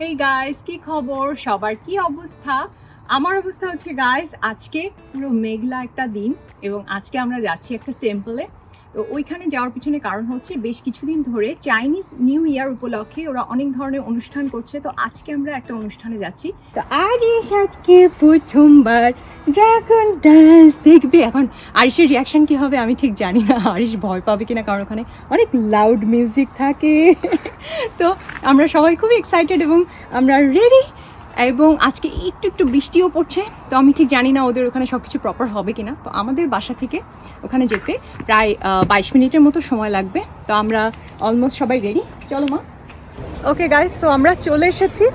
এই গাইস, কি খবর সবার? কি অবস্থা? আমার অবস্থা হচ্ছে গাইস, আজকে পুরো মেঘলা একটা দিন এবং আজকে আমরা যাচ্ছি একটা টেম্পলে। তো ওইখানে যাওয়ার পিছনে কারণ হচ্ছে বেশ কিছুদিন ধরে চাইনিজ নিউ ইয়ার উপলক্ষে ওরা অনেক ধরনের অনুষ্ঠান করছে। তো আজকে আমরা একটা অনুষ্ঠানে যাচ্ছি। তো আরিশ আজকে প্রথমবার ড্রাগন ডান্স দেখবে। এখন আরিশের রিয়াকশন কি হবে আমি ঠিক জানি না, আরিশ ভয় পাবে কিনা, কারণ ওখানে অনেক লাউড মিউজিক থাকে। তো আমরা সবাই খুবই এক্সাইটেড এবং আমরা রেডি। এবং আজকে একটু একটু বৃষ্টিও পড়ছে, তো আমি ঠিক জানি না ওদের ওখানে সব কিছু প্রপার হবে কিনা। তো আমাদের বাসা থেকে ওখানে যেতে প্রায় 22 মিনিটের মতো সময় লাগবে। তো আমরা অলমোস্ট সবাই রেডি, চলো মা। ওকে গাইস, তো আমরা চলে এসেছি।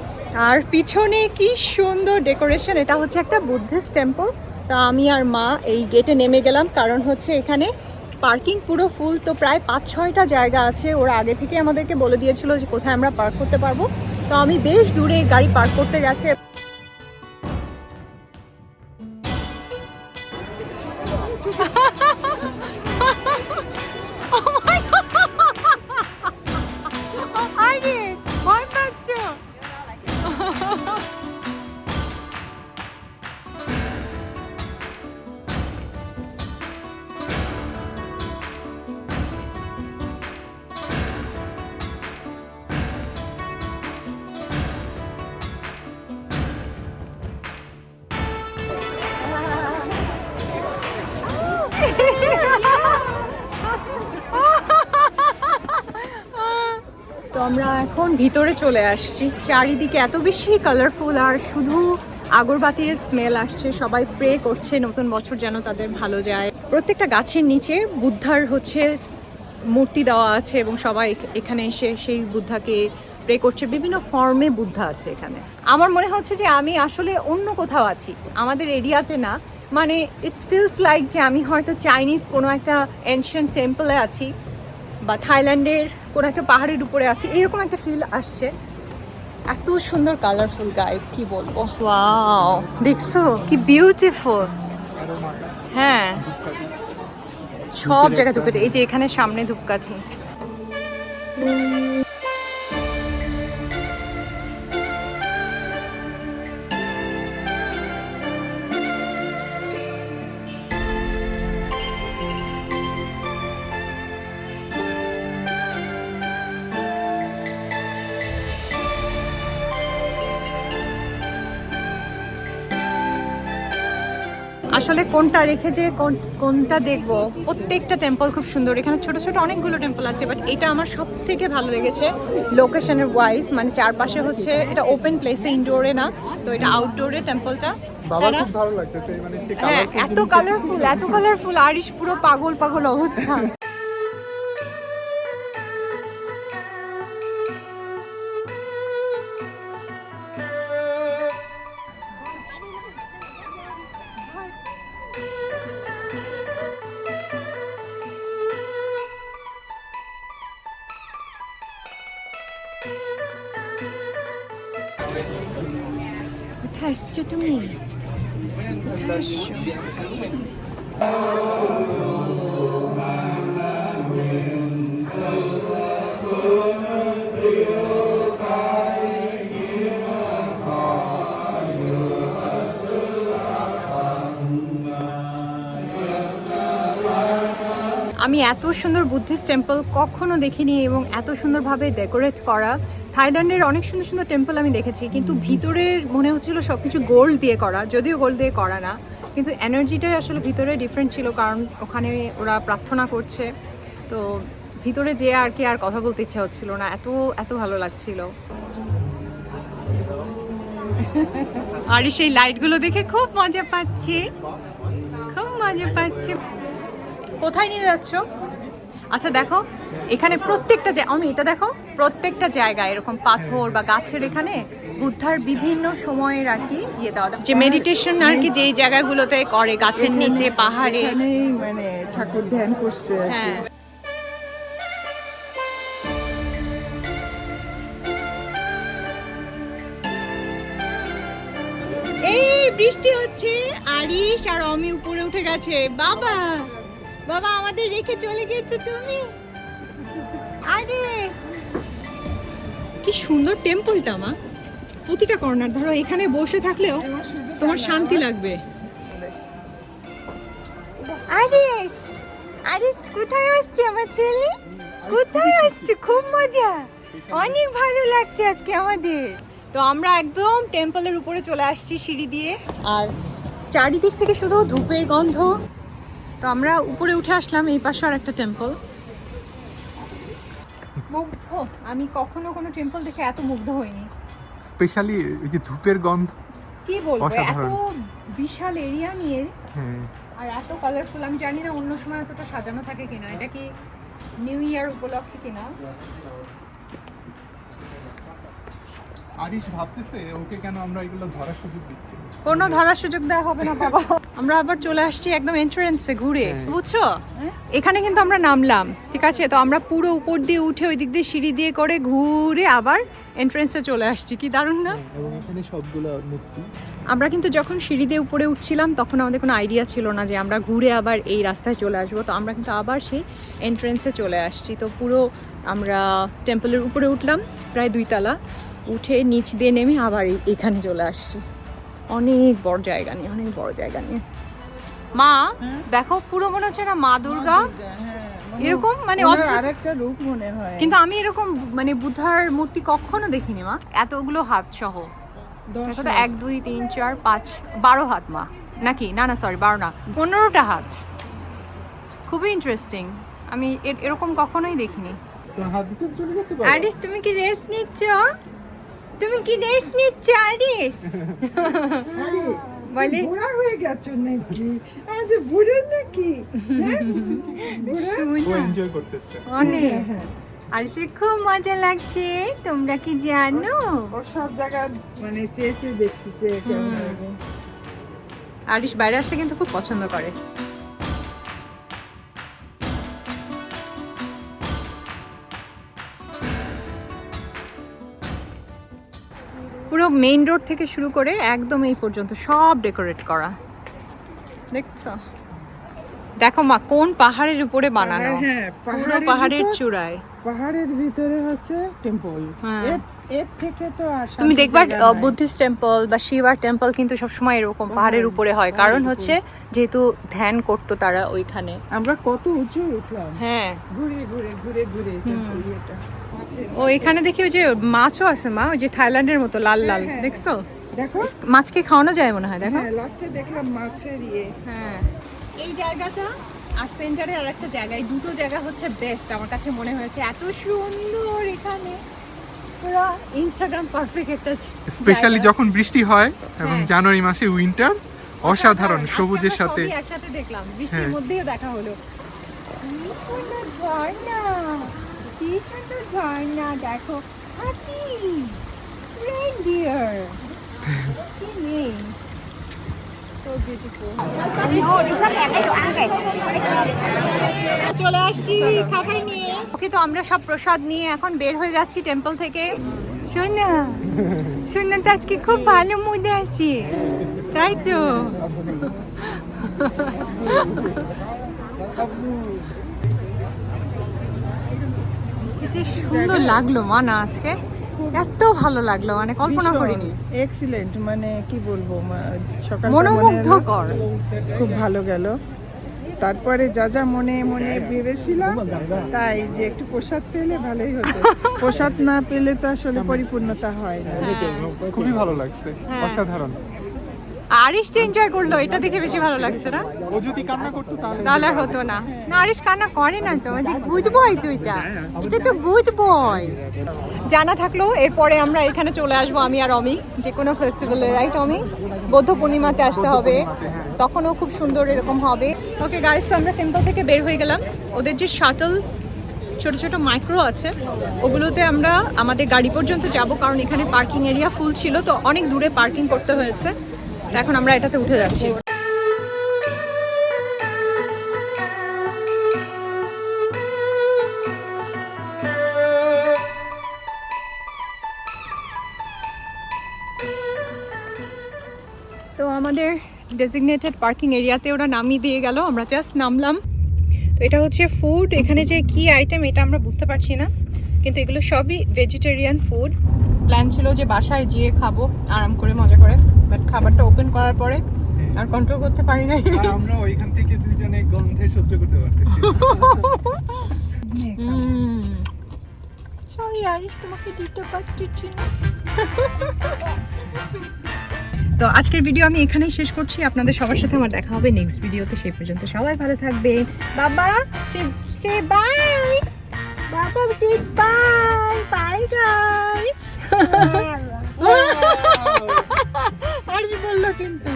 আর পিছনে কি সুন্দর ডেকোরেশন, এটা হচ্ছে একটা বুদ্ধিস্ট টেম্পল। তো আমি আর মা এই গেটে নেমে গেলাম, কারণ হচ্ছে এখানে পার্কিং পুরো ফুল। তো প্রায় 5-6টা জায়গা আছে, ওরা আগে থেকে আমাদেরকে বলে দিয়েছিল যে কোথায় আমরা পার্ক করতে পারবো। তো আমি বেশ দূরে গাড়ি পার্ক করতে গেছে। তো আমরা এখন ভিতরে চলে আসছি। চারিদিকে এত বেশি কালারফুল আর শুধু আগরবাতির স্মেল আসছে। সবাই প্রে করছে নতুন বছর যেন তাদের ভালো যায়। প্রত্যেকটা গাছের নিচে বুদ্ধার হচ্ছে মূর্তি দেওয়া আছে এবং সবাই এখানে এসে সেই বুদ্ধাকে প্রে করছে। বিভিন্ন ফর্মে বুদ্ধা আছে এখানে। আমার মনে হচ্ছে যে আমি আসলে অন্য কোথাও আছি, আমাদের এরিয়াতে না। মানে ইট ফিলস লাইক যে আমি হয়তো চাইনিজ কোনো একটা এনশিয়েন্ট টেম্পলে আছি বা থাইল্যান্ডের কোনো একটা পাহাড়ের উপরে আছে, এরকম একটা ফিল আসছে। এত সুন্দর কালারফুল গাইস, কি বলবো। ওয়াও, দেখছো কি বিউটিফুল। হ্যাঁ, সব জায়গায় ধূপকাঠি। এই যে এখানে সামনে ধূপকাঠি। আসলে কোনটা রেখে যে কোনটা দেখবো, প্রত্যেকটা টেম্পল খুব সুন্দর। এখানে ছোট ছোট অনেকগুলো টেম্পল আছে, বাট এটা আমার সব থেকে ভালো লেগেছে লোকেশনের ওয়াইজ। মানে চারপাশে হচ্ছে এটা ওপেন প্লেসে, ইনডোরে না, তো এটা আউটডোরে টেম্পলটা। হ্যাঁ, এত কালারফুল, এত কালারফুল, আরিশ পুরো পাগল পাগল অবস্থা। কোথায় আসছো তুমি? কোথায় আসছো? আমি এত সুন্দর বুদ্ধিস্ট টেম্পল কখনো দেখিনি এবং এত সুন্দরভাবে ডেকোরেট করা। থাইল্যান্ডের অনেক সুন্দর সুন্দর টেম্পল আমি দেখেছি, কিন্তু ভিতরের মনে হচ্ছিল সব কিছু গোল্ড দিয়ে করা, যদিও গোল্ড দিয়ে করা না, কিন্তু এনার্জিটাই আসলে ভিতরে ডিফারেন্ট ছিল, কারণ ওখানে ওরা প্রার্থনা করছে। তো ভিতরে যেয়ে আর কি আর কথা বলতে ইচ্ছা হচ্ছিল না, এত এত ভালো লাগছিল। আর সেই লাইটগুলো দেখে খুব মজা পাচ্ছে, খুব মজা পাচ্ছে। কোথায় নিয়ে যাচ্ছ? আচ্ছা দেখো, এখানে প্রত্যেকটা আমি এটা দেখো, প্রত্যেকটা জায়গায় এরকম পাথর বা গাছের এখানে বুদ্ধার বিভিন্ন সময়ের আর কি ইয়ে দেওয়া, যে মেডিটেশন আর কি যেই জায়গাগুলোতে করে, গাছের নিচে, পাহাড়ে, মানে ঠাকুর ধ্যান করছে। হ্যাঁ, এই বৃষ্টি হচ্ছে, আরিশ আর অমি উপরে উঠে গেছে। বাবা বাবা, আমাদের রেখে চলে গেছো তুমি। আরে কি সুন্দর টেম্পলটা মা। প্রতিটা কর্নার ধরো এখানে বসে থাকলেও তোমার শান্তি লাগবে। আরিস আরিস কোথায় আসছে আমার ছেলে? কোথায় আসছে? খুব মজা, অনেক ভালো লাগছে আজকে আমাদের। তো আমরা একদম টেম্পলের উপরে চলে আসছি সিঁড়ি দিয়ে, আর চারিদিক থেকে শুধু ধূপের গন্ধ। তো আমরা উপরে উঠে আসলাম, এই পাশে আর একটা টেম্পল। মুগ্ধ, আমি কখনো কোনো টেম্পল দেখে এত মুগ্ধ হইনি। স্পেশালি এই যে ধূপের গন্ধ, কি বলবো, এত অসাধারণ। বিশাল এরিয়া নিয়ে হ্যাঁ আর এত কালারফুল। আমি জানি না অন্য সময় এতটা সাজানো থাকে কিনা, এটা কি নিউ ইয়ার উপলক্ষে কিনা। আরিশ ভাবতেছে ওকে কেন আমরা এগুলো ধরার সুযোগ দিচ্ছি। কোনো ধরার সুযোগ দেওয়া হবে না বাবা। আমরা আবার চলে আসছি একদম এন্ট্রান্সে ঘুরে, বুঝছো? এখানে কিন্তু আমরা নামলাম, ঠিক আছে? তো আমরা পুরো উপর দিয়ে উঠে ওই দিক দিয়ে সিঁড়ি দিয়ে করে ঘুরে আবার এন্ট্রান্সে চলে আসছি। কি দারুণ না? এবং এখানে সবগুলো মূর্তি। আমরা কিন্তু যখন সিঁড়ি দিয়ে উপরে উঠছিলাম তখন আমাদের কোনো আইডিয়া ছিল না যে আমরা ঘুরে আবার এই রাস্তায় চলে আসবো। তো আমরা কিন্তু আবার সেই এন্ট্রান্সে চলে আসছি। তো পুরো আমরা টেম্পলের উপরে উঠলাম, প্রায় 2 তলা উঠে নিচ দিয়ে নেমে আবার এখানে চলে আসছি। অনেক বড় জায়গা নিয়ে, অনেক বড় জায়গা নিয়ে। মা দেখো, পুরো মনে হচ্ছে না মা দুর্গা এরকম, মানে আরেকটা রূপ মনে হয়। কিন্তু আমি এরকম মানে বুদ্ধার মূর্তি কখনো দেখিনি মা, এতগুলো হাত সহ। দেখো তো 1 2 3 4 5 12 হাত মা, নাকি? না না সরি 12 না, 15টা হাত। খুবই ইন্টারেস্টিং, আমি এরকম কখনোই দেখিনি। তোমার হাত দিতে চলে গেছে বাবা। আরিস তুমি কি রেস্ট নিচ্ছ? তুমি কি রেস্ট নিচ্ছ আরিস? বলে বুড়া হয়ে গেছো নাকি? আজ বুড়ো নাকি? ও এনজয় করতেছে অনেক। আরিসের খুব মজা লাগছে, তোমরা কি জানো? ও সব জায়গা মানে চেয়ে চেয়ে দেখতেছে কেমন লাগে। আরিস বাইরে আসলে কিন্তু খুব পছন্দ করে। পুরো মেইন রোড থেকে শুরু করে একদম এই পর্যন্ত সব ডেকোরেট করা, দেখছো? দেখো মা কোন পাহাড়ের উপরে বানানো, হ্যাঁ, পুরো পাহাড়ের চূড়ায়। পাহাড়ের ভিতরে হচ্ছে টেম্পল। এর থেকে তো তুমি দেখবা বুদ্ধিস্ট টেম্পল বা শিবার টেম্পল কিন্তু সবসময় এরকম পাহাড়ের উপরে হয়, কারণ হচ্ছে যেহেতু ধ্যান করতো তারা ওইখানে। আমরা কত উঁচু উঠলাম, হ্যাঁ ঘুরে ঘুরে ঘুরে ঘুরে এটা। ও এখানে দেখি ওই যে মাছও আছে মা, ওই যে থাইল্যান্ডের মতো লাল লাল, হ্যাঁ। দেখছো? দেখো, মাছকে খাওয়ানো যায় মনে হয়, দেখো। হ্যাঁ লাস্টে দেখলাম মাছের হ্যাঁ, এই জায়গাটা আর সেন্টারে আর একটা জায়গায়, দুটো জায়গা হচ্ছে বেস্ট আমার কাছে মনে হয়েছে। এত সুন্দর এখানে, পুরো ইনস্টাগ্রাম পারফেক্ট একটা স্পেশালি যখন বৃষ্টি হয় এবং হ্যাঁ। জানুয়ারি মাসে উইন্টার, অসাধারণ আজকে সবুজের আমরা সাথে। সবই একসাথে দেখলাম, বৃষ্টির হ্যাঁ। মধ্যেও দেখা হলো। কি সুন্দর ঝর্ণা, কি সুন্দর ঝর্ণা, দেখো হাতি, রেইনডিয়ার, কি নেই, সো বিউটিফুল। চলে আসছি খাবার নিয়ে। ওকে, তো আমরা সব প্রসাদ নিয়ে এখন বের হয়ে যাচ্ছি টেম্পল থেকে। সোনা সোনা তো আজকে খুব ভালো মুডে আছি, তাই তো? যে সুন্দর লাগলো মা না আজকে, এত ভালো লাগলো, মানে কল্পনা করিনি। এক্সিলেন্ট, মানে কি বলবো, সকাল মনোমুগ্ধকর, খুব ভালো গেল। তারপরে যা যা মনে মনে ভেবেছিলাম, তাই যে একটু প্রসাদ পেলে ভালোই হতো। প্রসাদ না পেলে তো আসলে পরিপূর্ণতা হয় না। খুবই ভালো লাগছে, হ্যাঁ। অসাধারণ। আরিশ তো এনজয় করলো, এটা দেখে বেশি ভালো লাগছে না? ও যদি কান্না করতো তাহলে আর হতো না। না, আরিশ কান্না করে না তো, গুড বয় তো, এটা তো গুড বয়। জানা থাকলো এরপরে আমরা এখানে চলে আসবো, আমি আর অমি, যে কোনো ফেস্টিভ্যালে, রাইট অমি? বৌদ্ধ পূর্ণিমাতে আসতে হবে, তখনও খুব সুন্দর এরকম হবে। ওকে গাইস, তো আমরা টেম্পল থেকে বের হয়ে গেলাম। ওদের যে শাটল ছোট ছোট মাইক্রো আছে, ওগুলোতে আমরা আমাদের গাড়ি পর্যন্ত যাব, কারণ এখানে পার্কিং এরিয়া ফুল ছিল, তো অনেক দূরে পার্কিং করতে হয়েছে। তো এখন আমরা এটাতে উঠে যাচ্ছি। তো আমাদের ডেজিগনেটেড পার্কিং এরিয়াতে ওরা নামিয়ে দিয়ে গেল, আমরা জাস্ট নামলাম। তো এটা হচ্ছে ফুড, এখানে যে কি আইটেম এটা আমরা বুঝতে পারছি না, কিন্তু এগুলো সবই ভেজিটেরিয়ান ফুড। প্ল্যান ছিল যে বাসায় যেয়ে খাবো আরাম করে মজা করে, বাট খাবারটা ওপেন করার পরে আর কন্ট্রোল করতে পারি নাই। আর আমরা ওইখান থেকে দুজনে গন্ধে সহ্য করতে পারতেছি না। সরি আরিশ, তোমাকে দিতে পারছি না। তো আজকের ভিডিও আমি এখানেই শেষ করছি। আপনাদের সবার সাথে আমার দেখা হবে নেক্সট ভিডিওতে। সেই পর্যন্ত সবাই ভালো থাকবেন। বাবা সে বাই, বাবা সে বাই বাই গাইস। আরিশ বললো কিন্তু।